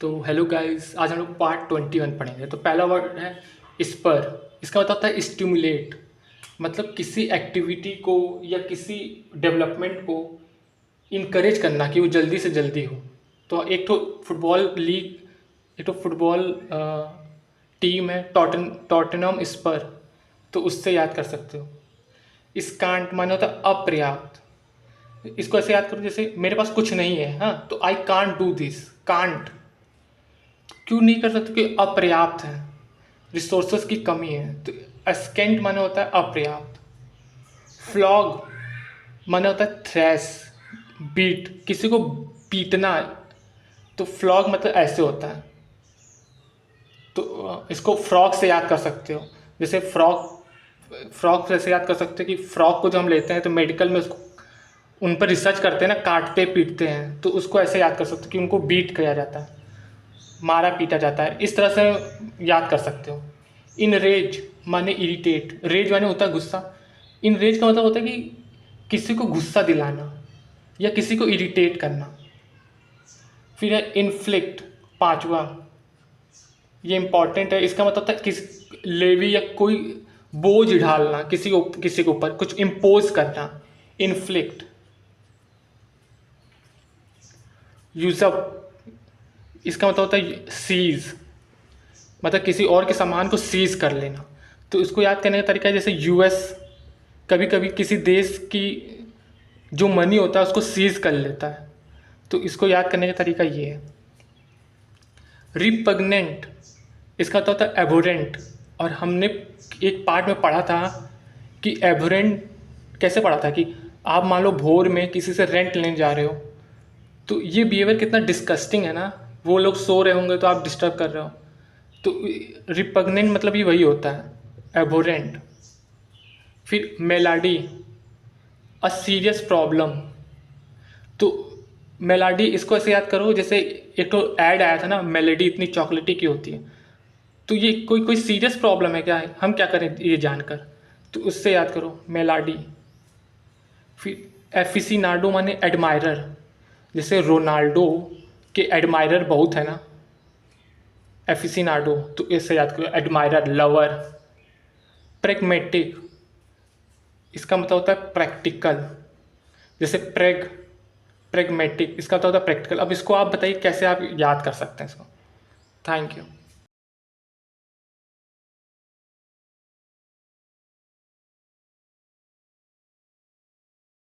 तो hello guys, आज हम लोग पार्ट 21 पढ़ेंगे। तो पहला वर्ड है स्पर। इसका मतलब होता है स्टिमुलेट, मतलब किसी एक्टिविटी को या किसी डेवलपमेंट को इनकरेज करना कि वो जल्दी से जल्दी हो। तो एक तो फुटबॉल लीग, एक तो फुटबॉल टीम है टॉटनहम स्पर, तो उससे याद कर सकते हो। स्कांट माने होता है अपर्याप्त। इसको ऐसे याद करो जैसे मेरे पास कुछ नहीं है, हाँ, तो I can't do this. Can't क्यों नहीं कर सकते? क्योंकि अपर्याप्त है, रिसोर्सेज की कमी है। तो अस्केंट माने होता है अपर्याप्त। फ्लॉग माने होता है थ्रैश, बीट, किसी को पीटना। तो फ्लॉग मतलब ऐसे होता है। तो इसको फ्रॉग से याद कर सकते हो। जैसे फ्रॉग से ऐसे याद कर सकते हो कि फ्रॉग को जो हम लेते हैं तो मेडिकल में उसको उन पर रिसर्च करते हैं ना, काटते पीटते हैं, तो उसको ऐसे याद कर सकते हो कि उनको बीट किया जाता है, मारा पीटा जाता है। इस तरह से याद कर सकते हो। इन रेज माने इरिटेट, रेज माने होता है गुस्सा। इन रेज का मतलब होता है कि किसी को गुस्सा दिलाना या किसी को इरिटेट करना। फिर है इन्फ्लिक्ट, पांचवा, ये इंपॉर्टेंट है। इसका मतलब होता है किस लेवी या कोई बोझ ढालना, किसी के ऊपर कुछ इम्पोज करना। इन्फ्लिक्ट। यूजअप, इसका मतलब होता है सीज, मतलब किसी और के सामान को सीज कर लेना। तो इसको याद करने का तरीका है जैसे यूएस कभी कभी किसी देश की जो मनी होता है उसको सीज कर लेता है। तो इसको याद करने का तरीका ये है। रिपग्नेंट, इसका तो होता है एबोरेंट। और हमने एक पार्ट में पढ़ा था कि एबोरेंट कैसे पढ़ा था कि आप मान लो भोर में किसी से रेंट लेने जा रहे हो, तो ये बिहेवियर कितना डिस्कस्टिंग है ना। वो लोग सो रहे होंगे तो आप डिस्टर्ब कर रहे हो। तो रिपग्नेंट मतलब ये वही होता है, एबोरेंट। फिर मेलाडी, अ सीरियस प्रॉब्लम। तो मेलाडी, इसको ऐसे याद करो जैसे एक तो ऐड आया था ना, मेलेडी इतनी चॉकलेटी की होती है। तो ये कोई कोई सीरियस प्रॉब्लम है क्या, हम क्या करें ये जानकर। तो उससे याद करो मेलाडी। फिर एफिसिनाडो माने एडमायरर, जैसे रोनाल्डो के एडमायरर बहुत है ना, एफिसिनाडो, तो इससे याद करो एडमायरर, लवर। प्रेगमेटिक, इसका मतलब होता है प्रैक्टिकल, जैसे प्रेगमेटिक, इसका मतलब होता है प्रैक्टिकल। अब इसको आप बताइए कैसे आप याद कर सकते हैं इसको। Thank you.